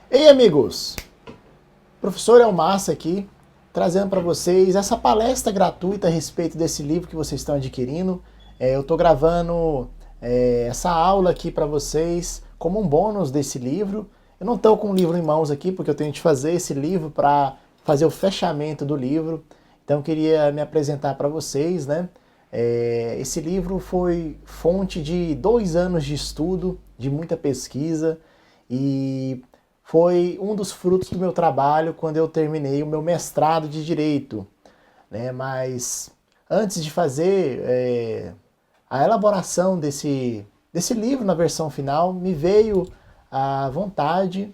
Ei, amigos! Professor Elmassa aqui, trazendo para vocês essa palestra gratuita a respeito desse livro que vocês estão adquirindo. Eu estou gravando essa aula aqui para vocês como um bônus desse livro. Eu não estou com o livro em mãos aqui porque eu tenho de fazer esse livro para fazer o fechamento do livro. Então eu queria me apresentar para vocês, né? Esse livro foi fonte de 2 anos de estudo, de muita pesquisa, e foi um dos frutos do meu trabalho quando eu terminei o meu mestrado de Direito, né? Mas antes de fazer a elaboração desse livro na versão final, me veio a vontade,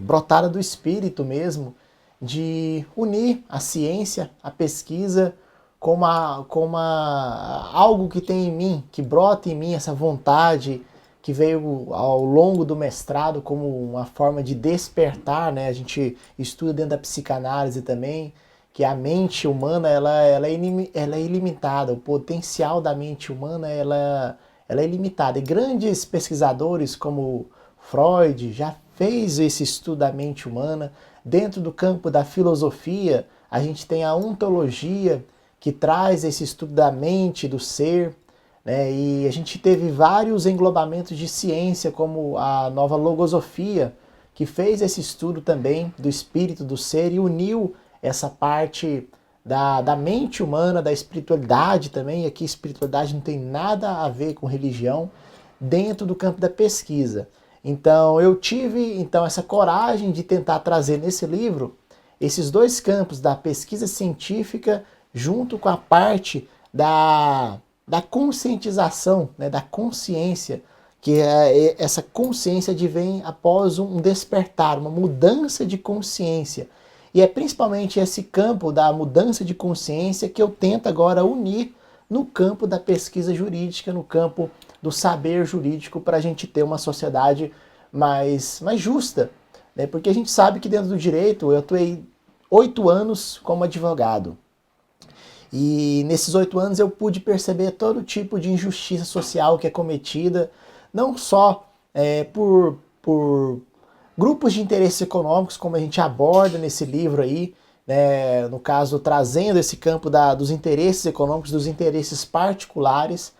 brotada do espírito mesmo, de unir a ciência, a pesquisa, algo que tem em mim, que brota em mim essa vontade que veio ao longo do mestrado como uma forma de despertar, né? A gente estuda dentro da psicanálise também que a mente humana ela é ilimitada, o potencial da mente humana ela é ilimitada. E grandes pesquisadores como Freud já fez esse estudo da mente humana. Dentro do campo da filosofia, a gente tem a ontologia, que traz esse estudo da mente, do ser, né? E a gente teve vários englobamentos de ciência, como a nova logosofia, que fez esse estudo também do espírito, do ser, e uniu essa parte da mente humana, da espiritualidade também. E aqui espiritualidade não tem nada a ver com religião, dentro do campo da pesquisa. Então eu tive essa coragem de tentar trazer nesse livro esses dois campos da pesquisa científica junto com a parte da conscientização, né, da consciência, que essa consciência advém após um despertar, uma mudança de consciência. E é principalmente esse campo da mudança de consciência que eu tento agora unir no campo da pesquisa jurídica, no campo do saber jurídico, para a gente ter uma sociedade mais justa, né? Porque a gente sabe que dentro do direito eu atuei 8 anos como advogado. E nesses 8 anos eu pude perceber todo tipo de injustiça social que é cometida, não só por grupos de interesses econômicos, como a gente aborda nesse livro aí, né, no caso trazendo esse campo dos interesses econômicos, dos interesses particulares,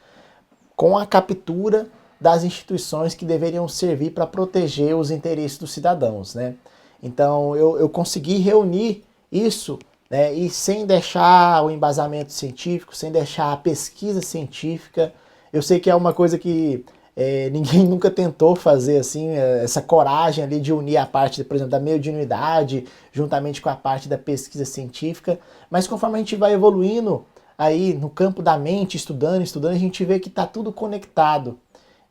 com a captura das instituições que deveriam servir para proteger os interesses dos cidadãos, né? Então eu consegui reunir isso, né, e sem deixar o embasamento científico, sem deixar a pesquisa científica. Eu sei que é uma coisa que ninguém nunca tentou fazer assim, essa coragem ali de unir a parte, por exemplo, da mediunidade juntamente com a parte da pesquisa científica, mas conforme a gente vai evoluindo aí no campo da mente, estudando, a gente vê que está tudo conectado,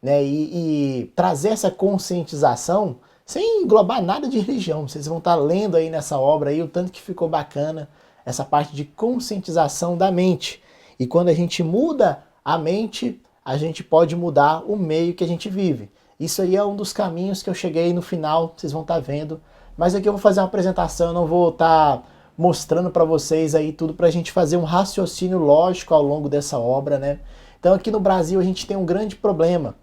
né? E trazer essa conscientização sem englobar nada de religião. Vocês vão estar lendo aí nessa obra aí o tanto que ficou bacana essa parte de conscientização da mente. E quando a gente muda a mente, a gente pode mudar o meio que a gente vive. Isso aí é um dos caminhos que eu cheguei no final, vocês vão estar vendo. Mas aqui eu vou fazer uma apresentação, eu não vou estar mostrando para vocês aí tudo, para a gente fazer um raciocínio lógico ao longo dessa obra, né? Então aqui no Brasil a gente tem um grande problema.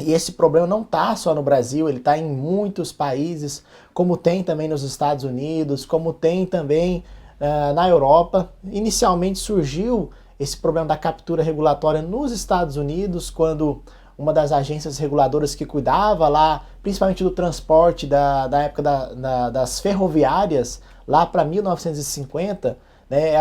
E esse problema não está só no Brasil, ele está em muitos países, como tem também nos Estados Unidos, como tem também na Europa. Inicialmente surgiu esse problema da captura regulatória nos Estados Unidos, quando uma das agências reguladoras que cuidava lá, principalmente do transporte da época das ferroviárias, lá para 1950, né,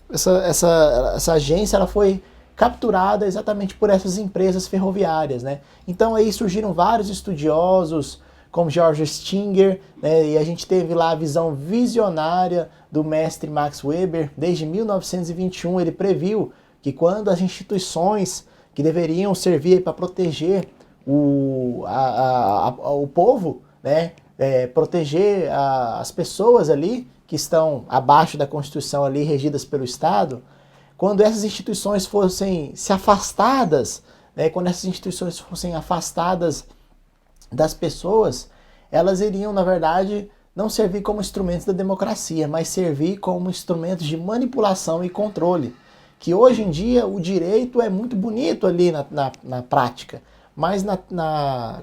essa agência ela foi capturada exatamente por essas empresas ferroviárias, né? Então aí surgiram vários estudiosos, como George Stinger, né? E a gente teve lá a visão visionária do mestre Max Weber. Desde 1921 ele previu que quando as instituições que deveriam servir para proteger o povo, né? Proteger as pessoas ali que estão abaixo da Constituição ali, regidas pelo Estado, quando essas instituições fossem se afastadas, né, quando essas instituições fossem afastadas das pessoas, elas iriam, na verdade, não servir como instrumentos da democracia, mas servir como instrumentos de manipulação e controle. Que hoje em dia o direito é muito bonito ali na prática, mas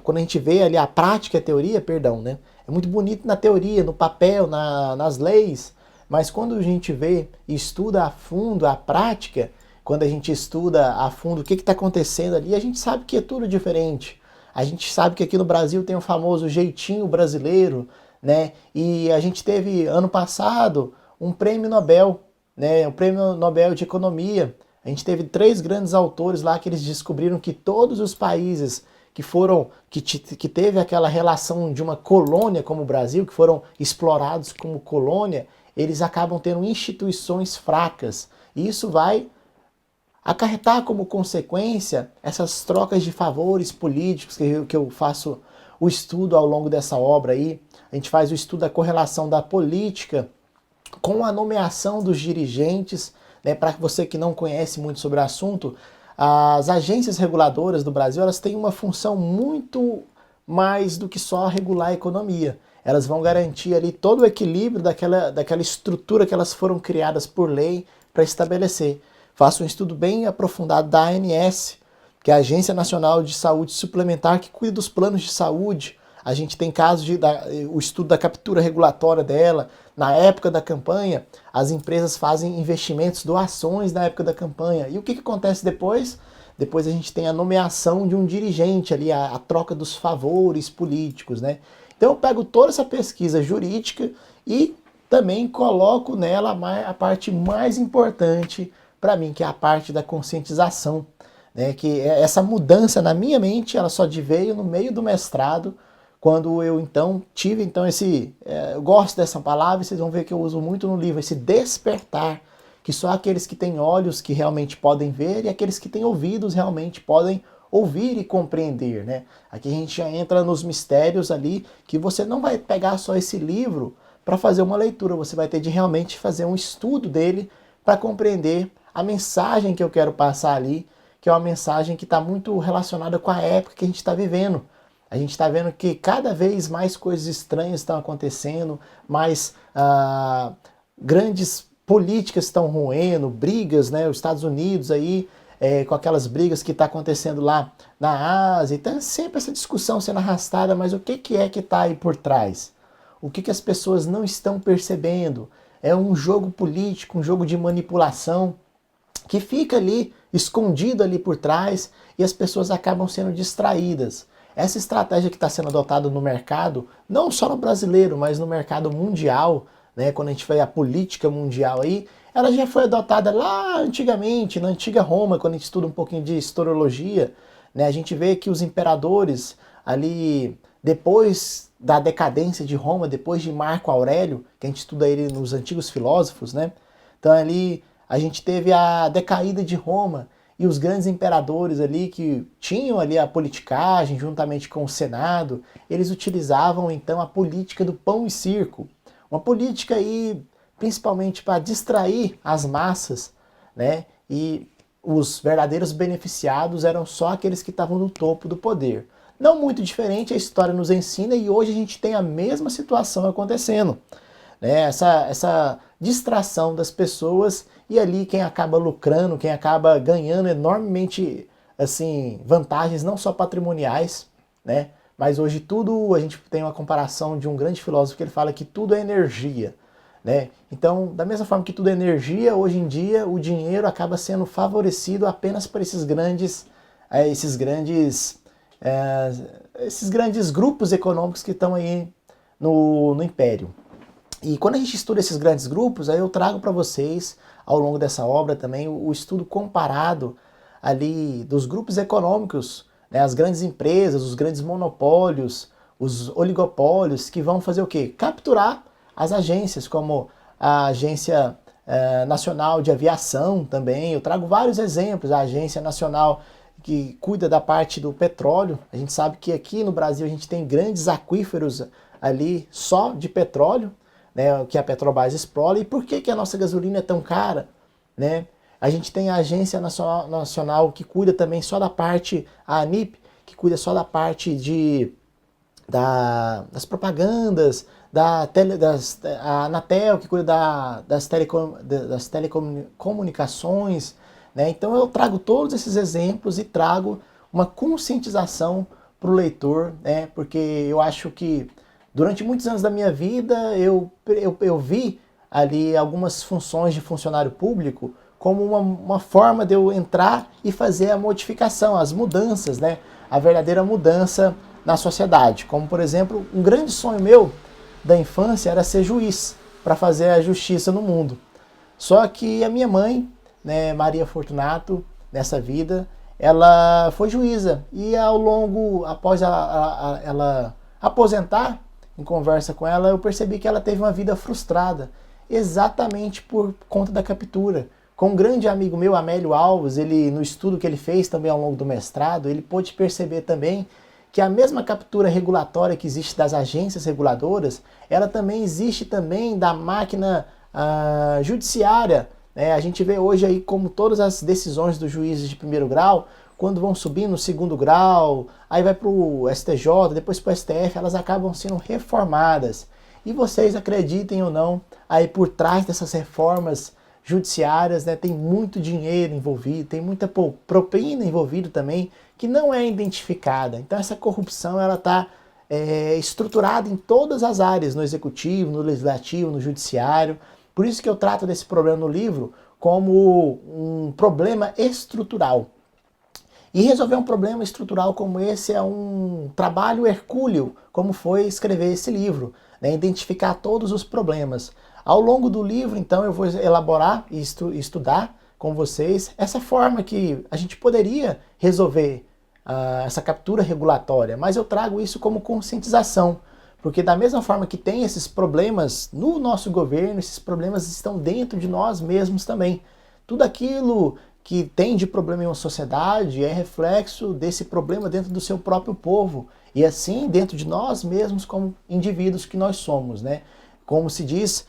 quando a gente vê ali a prática, a teoria, perdão, né? É muito bonito na teoria, no papel, nas leis, mas quando a gente vê e estuda a fundo a prática, quando a gente estuda a fundo o que está acontecendo ali, a gente sabe que é tudo diferente. A gente sabe que aqui no Brasil tem o famoso jeitinho brasileiro, né? E a gente teve ano passado um prêmio Nobel, né? Um prêmio Nobel de Economia. A gente teve 3 grandes autores lá que eles descobriram que todos os países que teve aquela relação de uma colônia como o Brasil, que foram explorados como colônia, eles acabam tendo instituições fracas. E isso vai acarretar como consequência essas trocas de favores políticos que eu faço o estudo ao longo dessa obra aí. A gente faz o estudo da correlação da política com a nomeação dos dirigentes, né? Para você que não conhece muito sobre o assunto, as agências reguladoras do Brasil, elas têm uma função muito mais do que só regular a economia. Elas vão garantir ali todo o equilíbrio daquela estrutura que elas foram criadas por lei para estabelecer. Faço um estudo bem aprofundado da ANS, que é a Agência Nacional de Saúde Suplementar, que cuida dos planos de saúde. A gente tem casos o estudo da captura regulatória dela. Na época da campanha, as empresas fazem investimentos, doações na época da campanha. E o que acontece depois? Depois a gente tem a nomeação de um dirigente ali, a troca dos favores políticos, né? Então eu pego toda essa pesquisa jurídica e também coloco nela a parte mais importante para mim, que é a parte da conscientização, né? Que essa mudança na minha mente, ela só veio no meio do mestrado, quando eu então tive eu gosto dessa palavra, vocês vão ver que eu uso muito no livro, esse despertar, que só aqueles que têm olhos que realmente podem ver e aqueles que têm ouvidos realmente podem ouvir e compreender, né? Aqui a gente já entra nos mistérios ali, que você não vai pegar só esse livro para fazer uma leitura, você vai ter de realmente fazer um estudo dele para compreender a mensagem que eu quero passar ali, que é uma mensagem que está muito relacionada com a época que a gente está vivendo. A gente está vendo que cada vez mais coisas estranhas estão acontecendo, mais grandes políticas estão roendo, brigas, né? Os Estados Unidos aí, com aquelas brigas que está acontecendo lá na Ásia, então sempre essa discussão sendo arrastada, mas o que é que está aí por trás? O que as pessoas não estão percebendo? É um jogo político, um jogo de manipulação, que fica ali, escondido ali por trás, e as pessoas acabam sendo distraídas. Essa estratégia que está sendo adotada no mercado, não só no brasileiro, mas no mercado mundial, né, quando a gente vê a política mundial aí, ela já foi adotada lá antigamente, na antiga Roma, quando a gente estuda um pouquinho de historiologia, né, a gente vê que os imperadores ali, depois da decadência de Roma, depois de Marco Aurélio, que a gente estuda ele nos antigos filósofos, né, então ali a gente teve a decaída de Roma e os grandes imperadores ali que tinham ali a politicagem juntamente com o Senado, eles utilizavam então a política do pão e circo. Uma política aí principalmente para distrair as massas, né? E os verdadeiros beneficiados eram só aqueles que estavam no topo do poder. Não muito diferente, a história nos ensina e hoje a gente tem a mesma situação acontecendo, né? Essa distração das pessoas e ali quem acaba lucrando, quem acaba ganhando enormemente assim, vantagens não só patrimoniais, né? Mas hoje tudo, a gente tem uma comparação de um grande filósofo que ele fala que tudo é energia, né? Então, da mesma forma que tudo é energia, hoje em dia o dinheiro acaba sendo favorecido apenas por esses grandes grupos econômicos que estão aí no império. E quando a gente estuda esses grandes grupos, aí eu trago para vocês, ao longo dessa obra também, o estudo comparado ali dos grupos econômicos, né, as grandes empresas, os grandes monopólios, os oligopólios, que vão fazer o quê? Capturar as agências, como a Agência Nacional de Aviação também. Eu trago vários exemplos, a Agência Nacional que cuida da parte do petróleo. A gente sabe que aqui no Brasil a gente tem grandes aquíferos ali só de petróleo, né, que a Petrobras explora. E por que a nossa gasolina é tão cara, né? A gente tem a Agência Nacional que cuida também só da parte, a ANIP, que cuida só da parte das propagandas, a Anatel, que cuida das telecomunicações, né? Então eu trago todos esses exemplos e trago uma conscientização para o leitor, né? Porque eu acho que durante muitos anos da minha vida eu vi ali algumas funções de funcionário público como uma forma de eu entrar e fazer a modificação, as mudanças, né? A verdadeira mudança na sociedade. Como, por exemplo, um grande sonho meu da infância era ser juiz, para fazer a justiça no mundo. Só que a minha mãe, né, Maria Fortunato, nessa vida, ela foi juíza. E ao longo, após ela aposentar, em conversa com ela, eu percebi que ela teve uma vida frustrada, exatamente por conta da captura. Com um grande amigo meu, Amélio Alves, ele no estudo que ele fez também ao longo do mestrado, ele pôde perceber também que a mesma captura regulatória que existe das agências reguladoras, ela também existe também da máquina judiciária. Né? A gente vê hoje aí como todas as decisões dos juízes de primeiro grau, quando vão subir no segundo grau, aí vai para o STJ, depois para o STF, elas acabam sendo reformadas. E vocês acreditem ou não, aí por trás dessas reformas judiciárias, né, tem muito dinheiro envolvido, tem muita propina envolvida também, que não é identificada. Então essa corrupção ela está estruturada em todas as áreas, no executivo, no legislativo, no judiciário. Por isso que eu trato desse problema no livro como um problema estrutural. E resolver um problema estrutural como esse é um trabalho hercúleo, como foi escrever esse livro, né? Identificar todos os problemas. Ao longo do livro, então, eu vou elaborar e estudar com vocês essa forma que a gente poderia resolver essa captura regulatória, mas eu trago isso como conscientização, porque da mesma forma que tem esses problemas no nosso governo, esses problemas estão dentro de nós mesmos também. Tudo aquilo que tem de problema em uma sociedade é reflexo desse problema dentro do seu próprio povo, e assim dentro de nós mesmos como indivíduos que nós somos, né? Como se diz,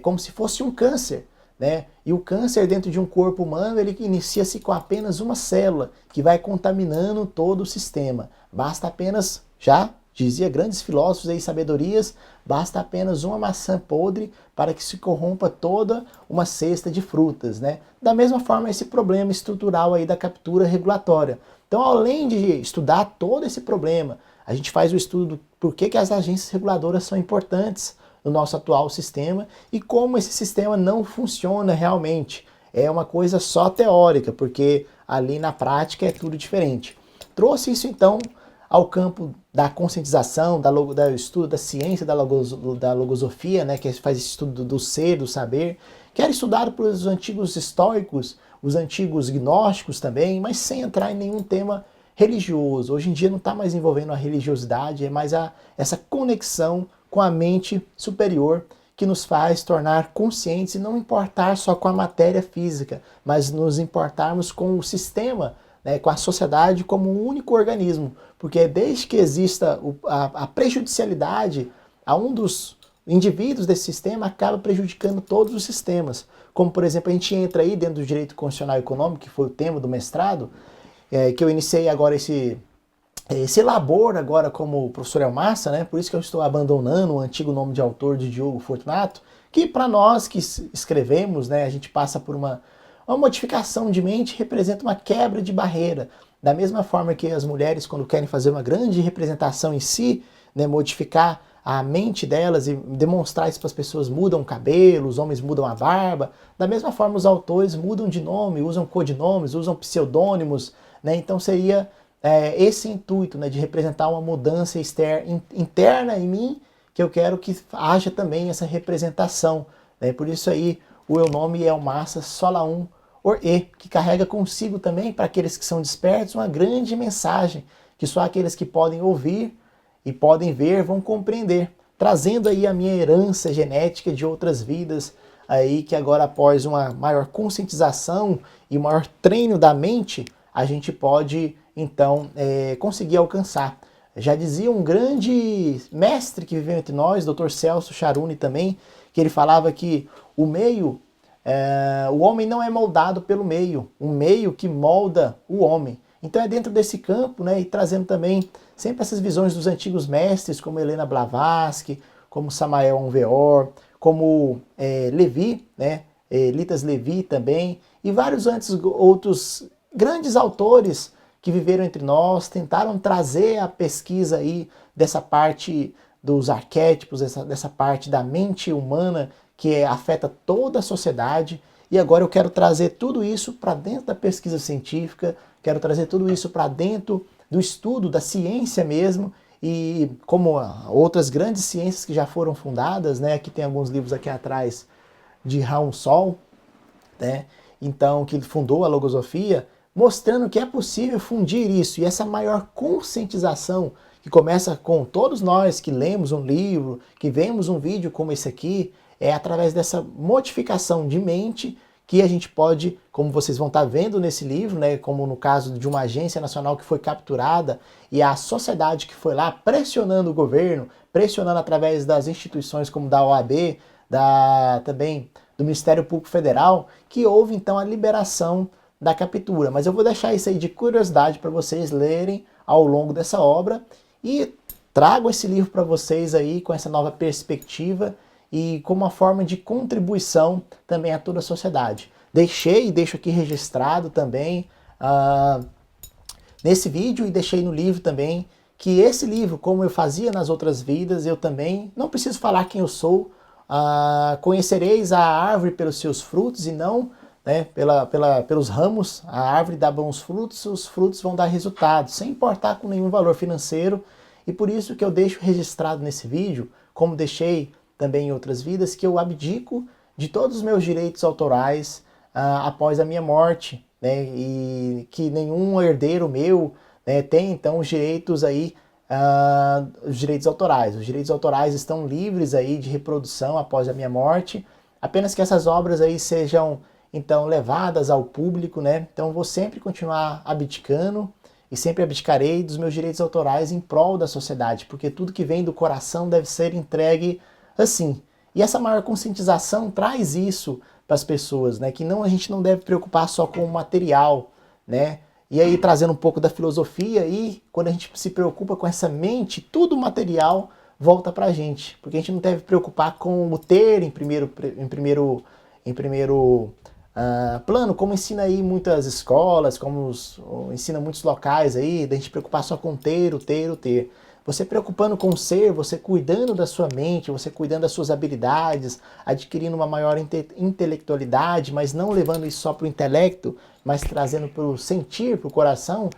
como se fosse um câncer, né? E o câncer dentro de um corpo humano, ele inicia-se com apenas uma célula, que vai contaminando todo o sistema. Basta apenas, já dizia grandes filósofos e sabedorias, basta apenas uma maçã podre para que se corrompa toda uma cesta de frutas, né? Da mesma forma, esse problema estrutural aí da captura regulatória. Então, além de estudar todo esse problema, a gente faz o estudo do porquê que as agências reguladoras são importantes no nosso atual sistema e como esse sistema não funciona realmente. É uma coisa só teórica, porque ali na prática é tudo diferente. Trouxe isso então ao campo da conscientização, do estudo da ciência, da logosofia, né, que faz esse estudo do ser, do saber, que era estudado pelos antigos estoicos, os antigos gnósticos também, mas sem entrar em nenhum tema religioso. Hoje em dia não está mais envolvendo a religiosidade, é mais essa conexão com a mente superior que nos faz tornar conscientes e não importar só com a matéria física, mas nos importarmos com o sistema, né, com a sociedade como um único organismo, porque desde que exista a prejudicialidade a um dos indivíduos desse sistema, acaba prejudicando todos os sistemas. Como, por exemplo, a gente entra aí dentro do direito constitucional e econômico, que foi o tema do mestrado, que eu iniciei agora esse labor agora como professor Elmassa, né? Por isso que eu estou abandonando o antigo nome de autor de Diogo Fortunato, que para nós que escrevemos, né, a gente passa por uma modificação de mente, representa uma quebra de barreira. Da mesma forma que as mulheres, quando querem fazer uma grande representação em si, né, modificar a mente delas e demonstrar isso para as pessoas, mudam o cabelo, os homens mudam a barba. Da mesma forma, os autores mudam de nome, usam codinomes, usam pseudônimos, né? Então seria esse intuito, né, de representar uma mudança interna em mim, que eu quero que haja também essa representação. Né? Por isso aí o meu nome é Elmassa Solaun Or-E, que carrega consigo também, para aqueles que são despertos, uma grande mensagem, que só aqueles que podem ouvir e podem ver vão compreender, trazendo aí a minha herança genética de outras vidas, aí que agora após uma maior conscientização e um maior treino da mente, a gente pode então conseguir alcançar. Já dizia um grande mestre que viveu entre nós, Dr. Celso Charuni também, que ele falava que o meio, o homem não é moldado pelo meio, o meio que molda o homem. Então é dentro desse campo, né, e trazendo também sempre essas visões dos antigos mestres, como Helena Blavatsky, como Samael Aun Weor, como Levi, né, Litas Levi também, e vários outros grandes autores que viveram entre nós, tentaram trazer a pesquisa aí dessa parte dos arquétipos, dessa parte da mente humana que afeta toda a sociedade. E agora eu quero trazer tudo isso para dentro da pesquisa científica, quero trazer tudo isso para dentro do estudo da ciência mesmo, e como outras grandes ciências que já foram fundadas, né? Aqui tem alguns livros aqui atrás de Raul Sol, né? Então, que fundou a logosofia, mostrando que é possível fundir isso, e essa maior conscientização que começa com todos nós que lemos um livro, que vemos um vídeo como esse aqui, é através dessa modificação de mente que a gente pode, como vocês vão estar vendo nesse livro, né, como no caso de uma agência nacional que foi capturada e a sociedade que foi lá pressionando o governo, pressionando através das instituições como da OAB, também do Ministério Público Federal, que houve então a liberação da captura. Mas eu vou deixar isso aí de curiosidade para vocês lerem ao longo dessa obra e trago esse livro para vocês aí com essa nova perspectiva e como uma forma de contribuição também a toda a sociedade. Deixo aqui registrado também nesse vídeo e deixei no livro também que esse livro, como eu fazia nas outras vidas, eu também não preciso falar quem eu sou. Conhecereis a árvore pelos seus frutos e não, né, pelos ramos. A árvore dá bons frutos, os frutos vão dar resultados, sem importar com nenhum valor financeiro. E por isso que eu deixo registrado nesse vídeo, como deixei também em outras vidas, que eu abdico de todos os meus direitos autorais após a minha morte, né, e que nenhum herdeiro meu, né, tem então os direitos aí, os direitos autorais. Os direitos autorais estão livres aí de reprodução após a minha morte, apenas que essas obras aí sejam então levadas ao público, né? Então vou sempre continuar abdicando e sempre abdicarei dos meus direitos autorais em prol da sociedade, porque tudo que vem do coração deve ser entregue assim. E essa maior conscientização traz isso para as pessoas, né? Que a gente não deve preocupar só com o material, né? E aí trazendo um pouco da filosofia, e quando a gente se preocupa com essa mente, tudo material volta para a gente, porque a gente não deve preocupar com o ter em primeiro plano, como ensina aí muitas escolas, como ensina muitos locais aí, da gente preocupar só com ter, o ter, o ter. Você preocupando com o ser, você cuidando da sua mente, você cuidando das suas habilidades, adquirindo uma maior intelectualidade, mas não levando isso só para o intelecto, mas trazendo para o sentir, para o coração,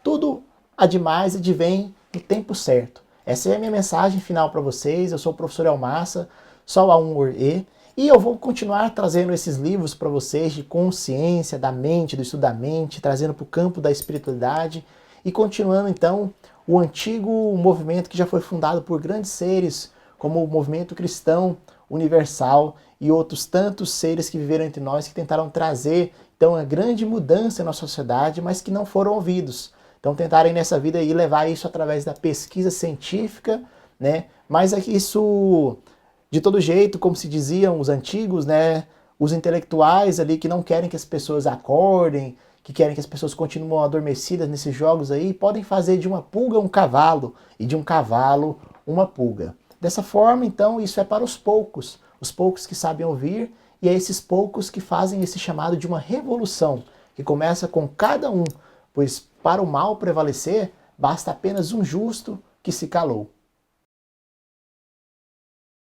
tudo ademais advém no tempo certo. Essa é a minha mensagem final para vocês. Eu sou o professor Elmassa, Sol A1-E, e eu vou continuar trazendo esses livros para vocês de consciência, da mente, do estudo da mente, trazendo para o campo da espiritualidade e continuando então o antigo movimento que já foi fundado por grandes seres, como o movimento cristão universal e outros tantos seres que viveram entre nós, que tentaram trazer então uma grande mudança na sociedade, mas que não foram ouvidos. Então tentarem nessa vida aí levar isso através da pesquisa científica, né? Mas é que isso, de todo jeito, como se diziam os antigos, né? Os intelectuais ali que não querem que as pessoas acordem, que querem que as pessoas continuem adormecidas nesses jogos aí, podem fazer de uma pulga um cavalo e de um cavalo uma pulga. Dessa forma, então, isso é para os poucos que sabem ouvir, e é esses poucos que fazem esse chamado de uma revolução, que começa com cada um, pois para o mal prevalecer, basta apenas um justo que se calou.